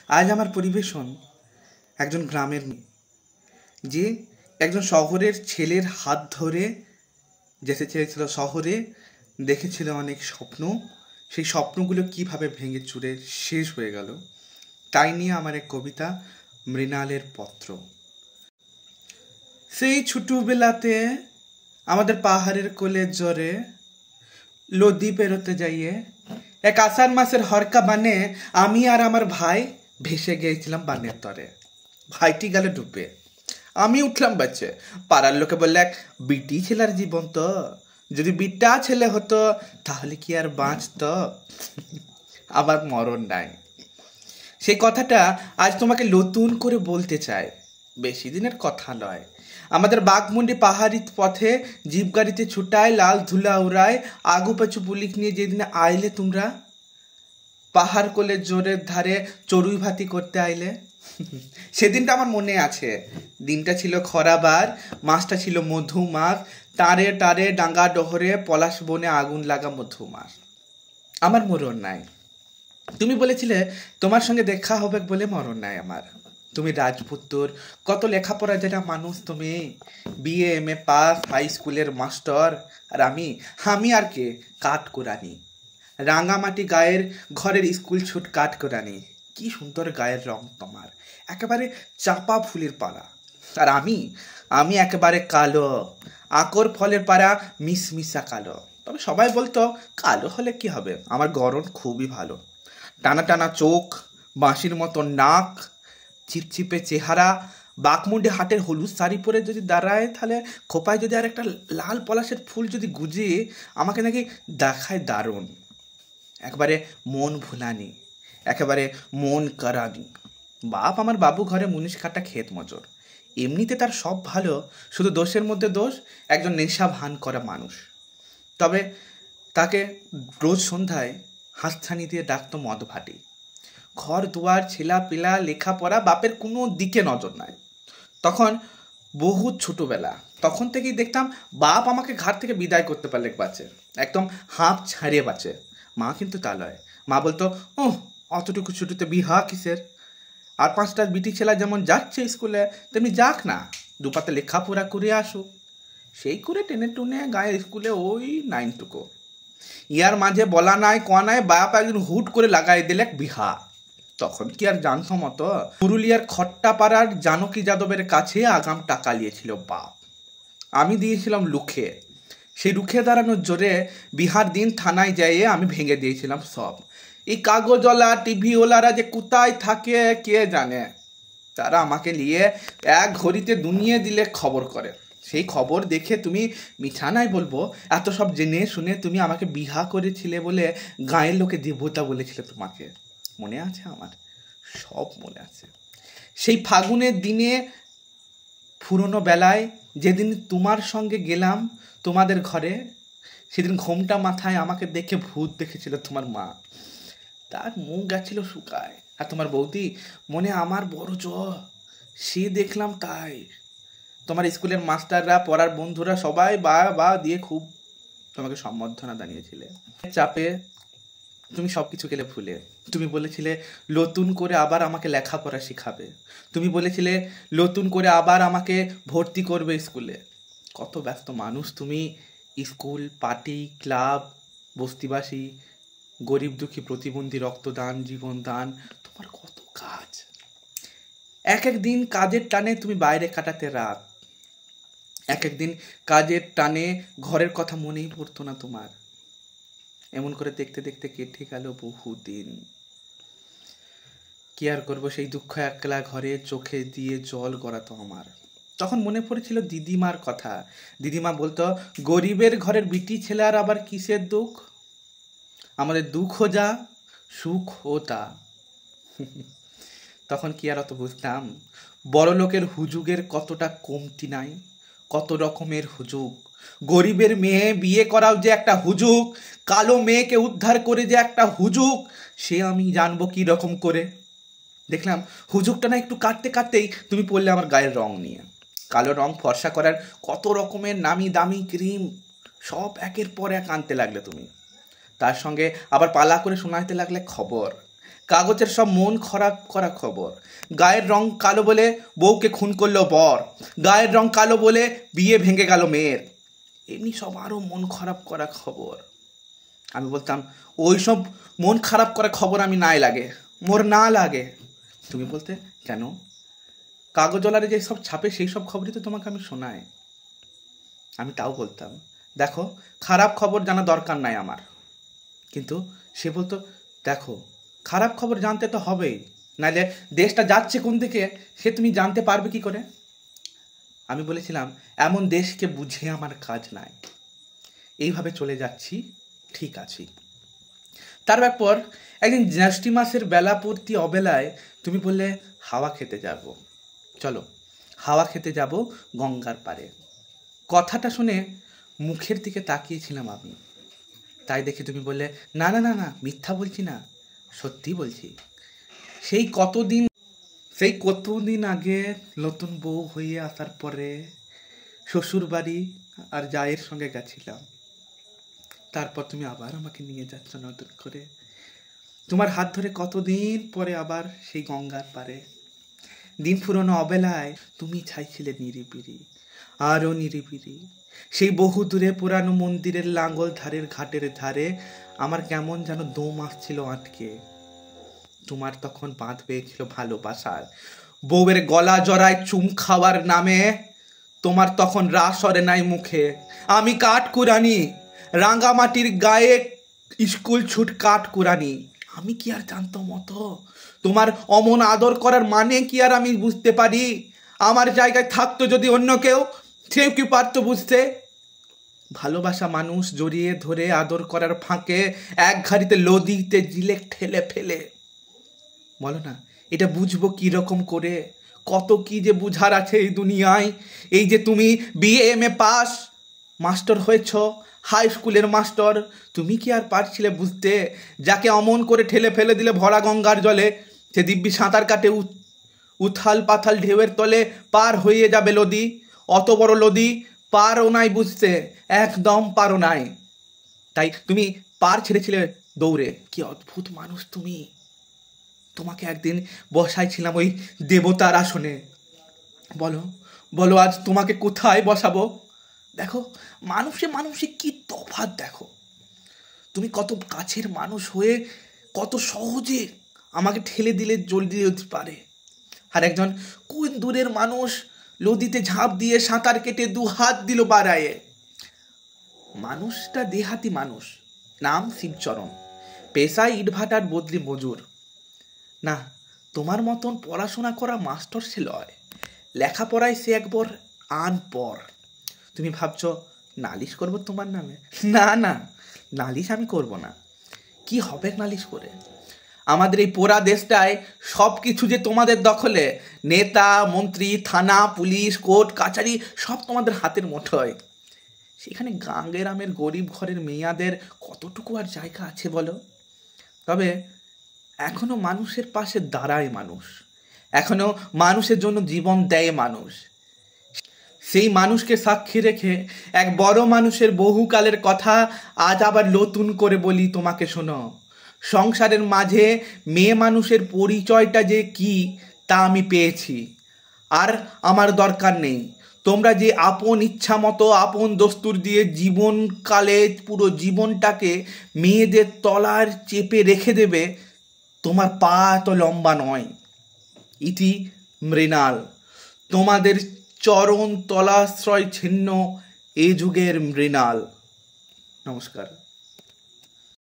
আজ আমার পরিবেশন একজন গ্রামের মেয়ে, যে একজন শহরের ছেলের হাত ধরে যেতে চেয়েছিল শহরে, দেখেছিল অনেক স্বপ্ন, সেই স্বপ্নগুলো কিভাবে ভেঙে চুরে শেষ হয়ে গেল, তাই নিয়ে আমার এক কবিতা, মৃণালের পত্র। সেই ছোটবেলাতে আমাদের পাহাড়ের কোলের জোরে নদী পেরোতে যাইয়ে এক আষাঢ় মাসের হরকা বানে আমি আর আমার ভাই ভেসে গিয়েছিলাম বানের তরে। ভাইটি গেল ডুবে, আমি উঠলাম বাচ্চে। পাড়ার লোকে বললে, এক বিটি ছেলের জীবন তো, যদি বিটা ছেলে হতো তাহলে কি আর বাঁচত? আবার মরণ নাই। সেই কথাটা আজ তোমাকে নতুন করে বলতে চাই, বেশি দিনের কথা নয়। আমাদের বাঘমুন্ডি পাহাড়ি পথে জিপ গাড়িতে ছুটায়, লাল ধুলা উড়ায়, আগু পাছু পুলিশ নিয়ে যেদিনে আইলে তোমরা পাহাড় কোলের জোরের ধারে চড়ুই ভাতি করতে আইলে, সেদিনটা আমার মনে আছে। দিনটা ছিল খরাবার, মাছটা ছিল মধুমাস, টারে টারে ডাঙ্গা ডহরে পলাশ বনে আগুন লাগা মধুমাস। আমার মরণ নাই। তুমি বলেছিলে তোমার সঙ্গে দেখা হবে বলে মরণ নাই আমার। তুমি রাজপুত্তর, কত লেখাপড়া যেটা মানুষ তুমি, BA M A pass, high স্কুলের মাস্টার, আর আমি আর কে কাঠ কোরানি, রাঙামাটি গায়ের ঘরের স্কুল ছুট কাঠ কোরানি। কি সুন্দর গায়ের রং তোমার, একেবারে চাপা ফুলের পাড়া। আর আমি একেবারে কালো, আকর ফলের পাড়া, মিসমিসা কালো। তবে সবাই বলতো কালো হলে কি হবে, আমার গড়ন খুবই ভালো। টানা টানা চোখ, বাঁশির মতো নাক, চিপচিপে চেহারা, বাঘমুন্ডি হাটের হলুদ শাড়ি পরে যদি দাঁড়ায়, তাহলে খোপায় যদি আর একটা লাল পলাশের ফুল যদি গুজে, আমাকে নাকি দেখায় দারুণ। একবারে মন ভুলানি, একেবারে মন কারানি। বাপ আমার বাবু ঘরে মুনিশ কাটা ক্ষেত মজুর। এমনিতে তার সব ভালো, শুধু দোষের মধ্যে দোষ, একজন নেশা ভান করা মানুষ। তবে তাকে রোজ সন্ধ্যায় হাতছানি দিয়ে ডাকতো মদ ভাটি। ঘর দুয়ার, ছেলা পেলা, লেখাপড়া, বাপের কোনো দিকে নজর নাই। তখন বহুত ছোটবেলা, তখন থেকেই দেখতাম বাপ আমাকে ঘাট থেকে বিদায় করতে পারলে বাঁচে, একদম হাঁপ ছাড়িয়ে বাঁচে। মা কিন্তু তা লয়। মা বলতো, ও অতটুকু ছুটিতে বিহা কিসের, আর 5টা বিটি ছেলা যেমন যাচ্ছে স্কুলে তেমনি যাক না, দুপাতে লেখাপড়া করে আসুক। সেই করে টেনে টুনে গায়ের স্কুলে ওই 9টুকু। ইয়ার মাঝে বলা নাই কয়া নাই, বাপ একদিন হুট করে লাগাই দিলে বিহা। তখন কি আর জানতো মতো? পুরুলিয়ার খট্টাপাড়ার জানকী যাদবের কাছে আগাম টাকা নিয়েছিল বাপ, আমি দিয়েছিলাম লুখে। সেই রুখে দাঁড়ানোর জোরে বিহার দিন থানায় যাইয়ে আমি ভেঙে দিয়েছিলাম সব। এই কাগজওয়ালা টিভিওয়ালারা যে কোথায় থাকে কে জানে, তারা আমাকে নিয়ে এক ঘড়িতে দুনিয়ে দিলে খবর করে। সেই খবর দেখে তুমি মিছানায় বলবো, এত সব জেনে শুনে তুমি আমাকে বিহা করেছিলে বলে গাঁয়ের লোকে দেবতা বলেছিল তোমাকে। মনে আছে আমার, সব মনে আছে। সেই ফাগুনের দিনে, পুরনো বেলায়, যেদিন তোমার সঙ্গে গেলাম তোমাদের ঘরে, সেদিন ঘোমটা মাথায় আমাকে দেখে ভূত দেখেছিল তোমার মা। তার মুখ গেছিল শুকায়। আর তোমার বৌদি মনে আমার বড় জ্বর, সে দেখলাম তাই। তোমার স্কুলের মাস্টাররা, পড়ার বন্ধুরা সবাই বা দিয়ে খুব তোমাকে সম্বর্ধনা জানিয়েছিলে। চাপে তুমি সবকিছু গেলে ভুলে। তুমি বলেছিলে নতুন করে আবার আমাকে লেখাপড়া শিখাবে। তুমি বলেছিলে নতুন করে আবার আমাকে ভর্তি করবে স্কুলে। কত ব্যস্ত মানুষ তুমি, স্কুল, পার্টি, ক্লাব, বস্তিবাসী, গরিব দুঃখী, প্রতিবন্ধী, রক্তদান, জীবনদান, তোমার কত কাজ। এক একদিন কাজের টানে তুমি বাইরে কাটাতে রাত, এক একদিন কাজের টানে ঘরের কথা মনেই পড়তো না তোমার। এমন করে দেখতে দেখতে কেটে গেল বহুদিন। কি আর করবো, সেই দুঃখ একলা ঘরে চোখে দিয়ে জল গড়াতো আমার। তখন মনে পড়েছিল দিদিমার কথা। দিদিমা বলতো, গরিবের ঘরের বিটি ছেলে আর আবার কিসের দুঃখ, আমাদের দুঃখ যা সুখ ও তা। তখন কি আর অত বুঝতাম, বড় লোকের হুজুগের কতটা কমতি নাই, কত রকমের হুজুগ। গরিবের মেয়ে বিয়ে করাও যে একটা হুজুগ, কালো মেয়েকে উদ্ধার করে যে একটা হুজুগ, সে আমি জানবো কি রকম করে। দেখলাম হুজুগটা না একটু কাটতে কাটতেই তুমি পড়লে আমার গায়ের রং নিয়ে। কালো রং ফর্সা করার কত রকমের নামি দামি ক্রিম সব একের পর এক আনতে লাগলে তুমি। তার সঙ্গে আবার পালা করে শোনাতে লাগলে খবর, কাগজের সব মন খারাপ করা খবর। গায়ের রং কালো বলে বউকে খুন করলো বর, গায়ের রং কালো বলে বিয়ে ভেঙে গেল মেয়ের, এমনি সব আরও মন খারাপ করা খবর। আমি বলতাম ওই সব মন খারাপ করা খবর আমি নাই লাগে, মোর না লাগে। তুমি বলতে কেন? কাগজওয়ালারে যে সব ছাপে সেই সব খবরই তো তোমাকে আমি শোনাই। আমি তাও বলতাম দেখো খারাপ খবর জানা দরকার নাই আমার। কিন্তু সে বলতো দেখো খারাপ খবর জানতে তো হবেই, নাহলে দেশটা যাচ্ছে কোন দিকে সে তুমি জানতে পারবে কি করে? আমি বলেছিলাম এমন দেশকে বুঝে আমার কাজ নাই, এইভাবে চলে যাচ্ছি, ঠিক আছি। তারপর একদিন জ্যৈষ্ঠী মাসের বেলাপূর্তি অবেলায় তুমি বললে হাওয়া খেতে যাব, চলো হাওয়া খেতে যাব গঙ্গার পাড়ে। কথাটা শুনে মুখের দিকে তাকিয়েছিলাম আমি, তাই দেখে তুমি বললে না না না না মিথ্যা বলছি না, সত্যি বলছি। সেই কতদিন আগে নতুন বউ হয়ে আসার পরে শ্বশুর বাড়ি আর জায়ের সঙ্গে গেছিলাম। তারপর তুমি আবার আমাকে নিয়ে যাচ্ছ নতুন করে, তোমার হাত ধরে কতদিন পরে আবার সেই গঙ্গার পারে। দিন ফুরোনো অবেলায় তুমি চাইছিলে নিরিবিরি, আরও নিরিবিরি। সেই বহু দূরে পুরানো মন্দিরের লাঙ্গল ধারের ঘাটের ধারে আমার কেমন যেন দম আসছিল আটকে। তোমার তখন বাঁধ পেয়েছিল ভালোবাসার, বউয়ের গলা জড়ায় চুম খাওয়ার নামে তোমার তখন রাস সরে নাই মুখে। আমি কাঠ কুরানি, রাঙ্গামাটির গায়ে স্কুল ছুট কাঠ কুরানি। আমি কি আর জানতাম মতো তোমার অমন আদর করার মানে কি আর আমি বুঝতে পারি? আমার জায়গায় থাকতো যদি অন্য কেউ, সেও কি পারতো বুঝতে? ভালোবাসা মানুষ জড়িয়ে ধরে আদর করার ফাঁকে এক ঘাড়িতে লদিতে জিলেক ঠেলে ফেলে। বলো না এটা বুঝবো কি রকম করে? কত কি যে বুঝার আছে এই দুনিয়ায়। এই যে তুমি BA পাস মাস্টার হয়েছ, হাই স্কুলের মাস্টার, তুমি কি আর পারছিলে বুঝতে যাকে অমন করে ঠেলে ফেলে দিলে ভরা গঙ্গার জলে সে দিব্যি সাঁতার কাটে উথাল পাথাল ঢেউয়ের তলে পার হয়ে যাবে লদি? অত বড় লদি পারও নাই বুঝতে, একদম পারো নাই, তাই তুমি পার ছেড়েছিলে দৌড়ে। কি অদ্ভুত মানুষ তুমি! তোমাকে একদিন বসাইছিলাম ওই দেবতার আসনে। বলো বলো আজ তোমাকে কোথায় বসাবো? দেখো মানুষে কি তফাৎ দেখো। তুমি কত কাছের মানুষ হয়ে কত সহজে আমাকে ঠেলে দিলে জলদি যেতে পারে, আর একজন কোন দূরের মানুষ নদীতে ঝাঁপ দিয়ে সাঁতার কেটে 2 হাত দিল বাড়ায়ে। মানুষটা দেহাতি মানুষ, নাম শিবচরণ, পেশায় ইটভাটার বদলি মজুর। না তোমার মতন পড়াশোনা করা মাস্টার সে লয়, লেখাপড়ায় সে একবার আনপর। তুমি ভাবছো নালিশ করবো তোমার নামে? না না, নালিশ আমি করব না। কি হবে নালিশ করে? আমাদের এই পোড়া দেশটায় সব কিছু যে তোমাদের দখলে, নেতা মন্ত্রী থানা পুলিশ কোর্ট কাচারি সব তোমাদের হাতের মুঠোয়। সেখানে গ্রামের গরিব ঘরের মেয়াদের কতটুকু আর জায়গা আছে বলো? তবে এখনো মানুষের পাশে দাঁড়ায় মানুষ, এখনো মানুষের জন্য জীবন দেয় মানুষ। সেই মানুষকে সাক্ষী রেখে এক বড় মানুষের বহুকালের কথা আজ আবার নতুন করে বলি তোমাকে, শোনো। সংসারের মাঝে মেয়ে মানুষের পরিচয়টা যে কি তা আমি পেয়েছি, আর আমার দরকার নেই। তোমরা যে আপন ইচ্ছা মতো আপন দস্তুর দিয়ে জীবনকালে পুরো জীবনটাকে মেয়েদের তলার চেপে রেখে দেবে, তোমার পা এত লম্বা নয়। ইতি মৃণাল, তোমাদের চরণ তলাশ্রয় ছিন্ন এ যুগের মৃণাল। নমস্কার।